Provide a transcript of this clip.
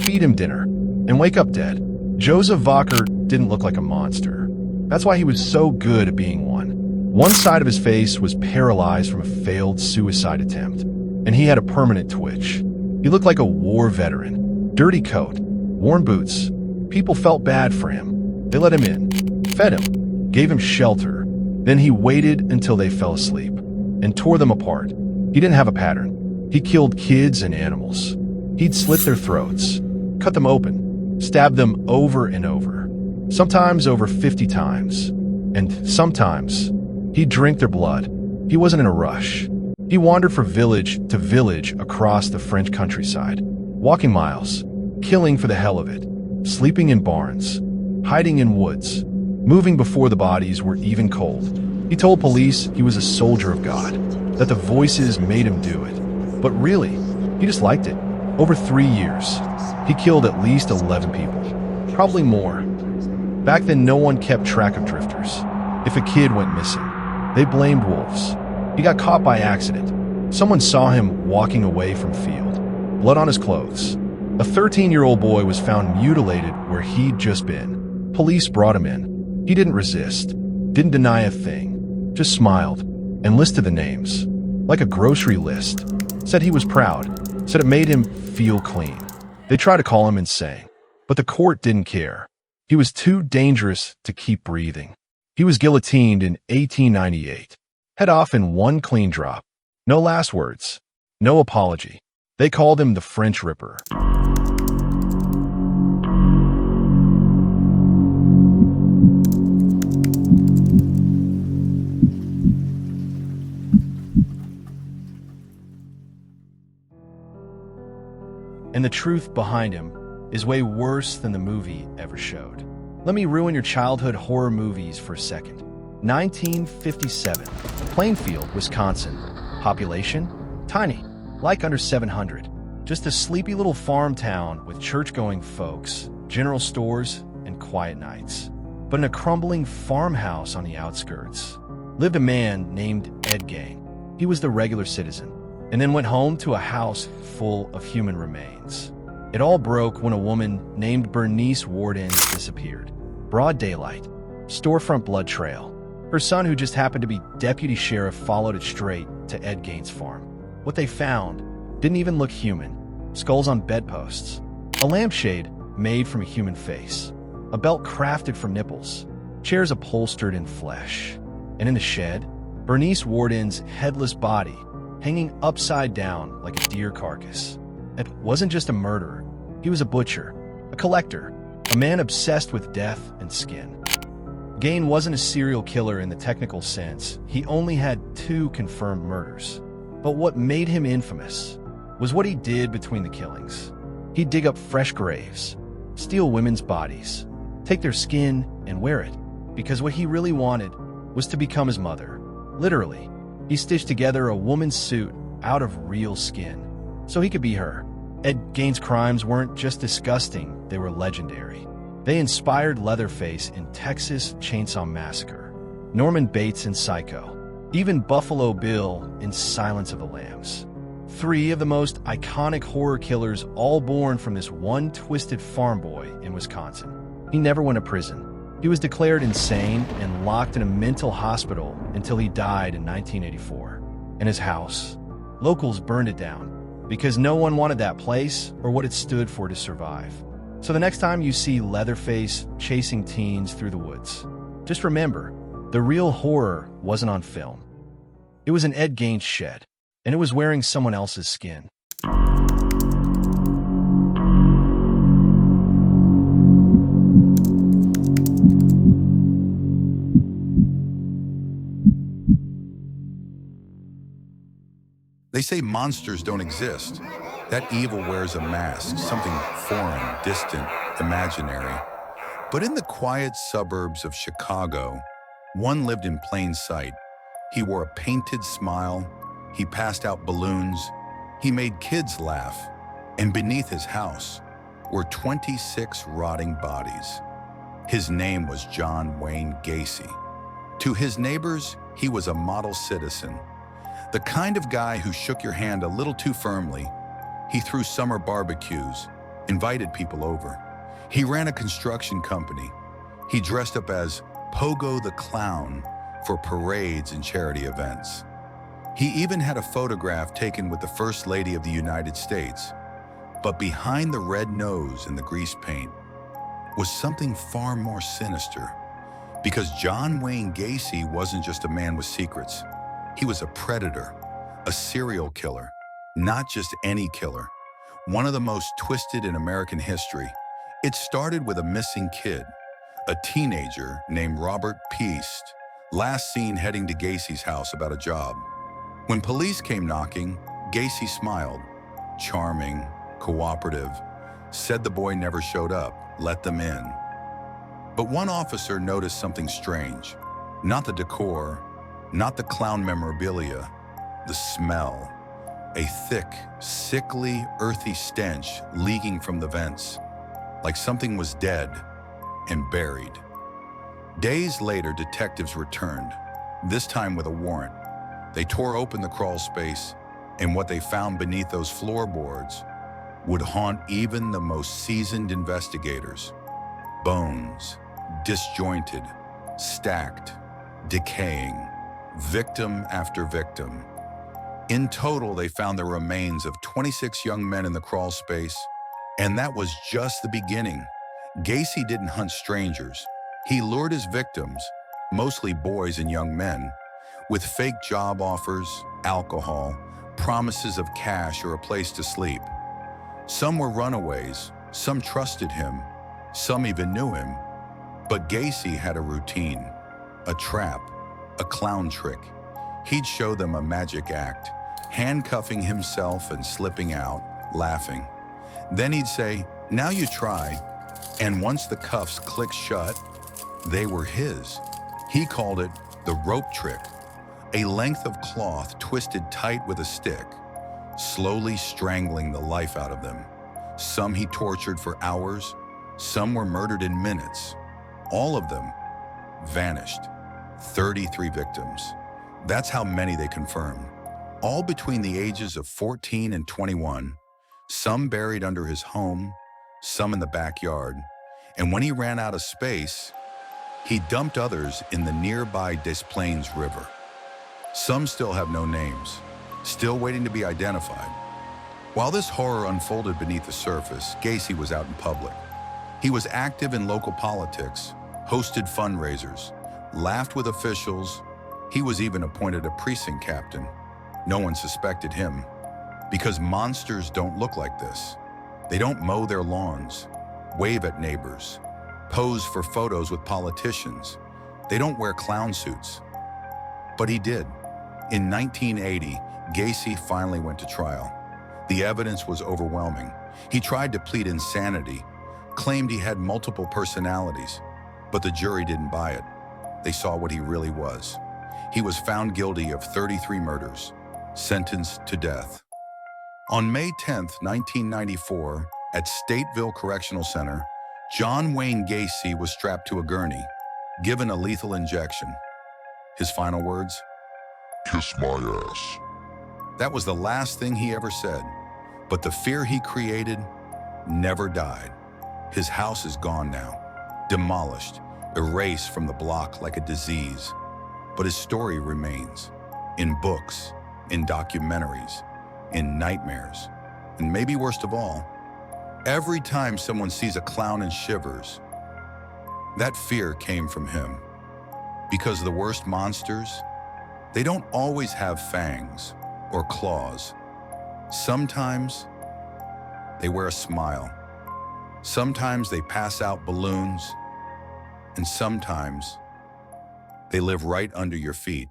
feed him dinner, and wake up dead. Joseph Walker didn't look like a monster. That's why he was so good at being one. One side of his face was paralyzed from a failed suicide attempt, and he had a permanent twitch. He looked like a war veteran. Dirty coat, worn boots. People felt bad for him. They let him in, fed him, gave him shelter. Then he waited until they fell asleep and tore them apart. He didn't have a pattern. He killed kids and animals. He'd slit their throats, cut them open, stabbed them over and over, sometimes over 50 times. And sometimes he'd drink their blood. He wasn't in a rush. He wandered from village to village across the French countryside, walking miles, killing for the hell of it, sleeping in barns, hiding in woods, moving before the bodies were even cold. He told police he was a soldier of God, that the voices made him do it. But really, he just liked it. Over 3 years, he killed at least 11 people, probably more. Back then, no one kept track of drifters. If a kid went missing, they blamed wolves. He got caught by accident. Someone saw him walking away from field, blood on his clothes. A 13-year-old boy was found mutilated where he'd just been. Police brought him in. He didn't resist, didn't deny a thing, just smiled and listed the names, like a grocery list. Said he was proud, said it made him feel clean. They tried to call him insane, but the court didn't care. He was too dangerous to keep breathing. He was guillotined in 1898. Head off in one clean drop. No last words. No apology. They called him the French Ripper. And the truth behind him is way worse than the movie ever showed. Let me ruin your childhood horror movies for a second. 1957, Plainfield, Wisconsin. Population? Tiny, like under 700. Just a sleepy little farm town with church-going folks, general stores, and quiet nights. But in a crumbling farmhouse on the outskirts lived a man named Ed Gain. He was the regular citizen, and then went home to a house full of human remains. It all broke when a woman named Bernice Warden disappeared. Broad daylight, storefront blood trail. Her son, who just happened to be deputy sheriff, followed it straight to Ed Gain's farm. What they found didn't even look human. Skulls on bedposts, a lampshade made from a human face, a belt crafted from nipples, chairs upholstered in flesh. And in the shed, Bernice Warden's headless body hanging upside down like a deer carcass. It wasn't just a murderer. He was a butcher, a collector, a man obsessed with death and skin. Gain wasn't a serial killer in the technical sense. He only had 2 confirmed murders. But what made him infamous was what he did between the killings. He'd dig up fresh graves, steal women's bodies, take their skin and wear it, because what he really wanted was to become his mother. Literally, he stitched together a woman's suit out of real skin so he could be her. Ed Gain's crimes weren't just disgusting, they were legendary. They inspired Leatherface in Texas Chainsaw Massacre, Norman Bates in Psycho, even Buffalo Bill in Silence of the Lambs. 3 of the most iconic horror killers, all born from this one twisted farm boy in Wisconsin. He never went to prison. He was declared insane and locked in a mental hospital until he died in 1984. And his house, locals burned it down because no one wanted that place or what it stood for to survive. So the next time you see Leatherface chasing teens through the woods, just remember, the real horror wasn't on film. It was in Ed Gain's shed, and it was wearing someone else's skin. They say monsters don't exist. That evil wears a mask, something foreign, distant, imaginary. But in the quiet suburbs of Chicago, one lived in plain sight. He wore a painted smile. He passed out balloons. He made kids laugh. And beneath his house were 26 rotting bodies. His name was John Wayne Gacy. To his neighbors, he was a model citizen. The kind of guy who shook your hand a little too firmly. He threw summer barbecues. invited people over. He ran a construction company. He dressed up as Pogo the Clown for parades and charity events. He even had a photograph taken with the First Lady of the United States. But behind the red nose and the grease paint was something far more sinister. Because John Wayne Gacy wasn't just a man with secrets. He was a predator, a serial killer, not just any killer. One of the most twisted in American history. It started with a missing kid, a teenager named Robert Peast, last seen heading to Gacy's house about a job. When police came knocking, Gacy smiled, charming, cooperative, said the boy never showed up, let them in. But one officer noticed something strange. Not the decor, not the clown memorabilia, the smell. A thick, sickly, earthy stench leaking from the vents, like something was dead and buried. Days later, detectives returned, this time with a warrant. They tore open the crawl space, and what they found beneath those floorboards would haunt even the most seasoned investigators. Bones, disjointed, stacked, decaying, victim after victim. In total, they found the remains of 26 young men in the crawl space, and that was just the beginning. Gacy didn't hunt strangers. He lured his victims, mostly boys and young men, with fake job offers, alcohol, promises of cash or a place to sleep. Some were runaways, some trusted him, some even knew him. But Gacy had a routine, a trap, a clown trick. He'd show them a magic act, handcuffing himself and slipping out, laughing. Then he'd say, "Now you try." And once the cuffs clicked shut, they were his. He called it the rope trick, a length of cloth twisted tight with a stick, slowly strangling the life out of them. Some he tortured for hours, some were murdered in minutes. All of them vanished. 33 victims. That's how many they confirmed. All between the ages of 14 and 21, some buried under his home, some in the backyard. And when he ran out of space, he dumped others in the nearby Des Plaines River. Some still have no names, still waiting to be identified. While this horror unfolded beneath the surface, Gacy was out in public. He was active in local politics, hosted fundraisers, laughed with officials. He was even appointed a precinct captain. No one suspected him, because monsters don't look like this. They don't mow their lawns, wave at neighbors, pose for photos with politicians. They don't wear clown suits. But he did. In 1980, Gacy finally went to trial. The evidence was overwhelming. He tried to plead insanity, claimed he had multiple personalities, but the jury didn't buy it. They saw what he really was. He was found guilty of 33 murders, sentenced to death. On May 10, 1994, at Stateville Correctional Center, John Wayne Gacy was strapped to a gurney, given a lethal injection. His final words? "Kiss my ass." That was the last thing he ever said. But the fear he created never died. His house is gone now, demolished, erased from the block like a disease. But his story remains, in books, in documentaries, in nightmares. And maybe worst of all, every time someone sees a clown and shivers, that fear came from him. Because the worst monsters, they don't always have fangs or claws. Sometimes they wear a smile. Sometimes they pass out balloons. And sometimes they live right under your feet.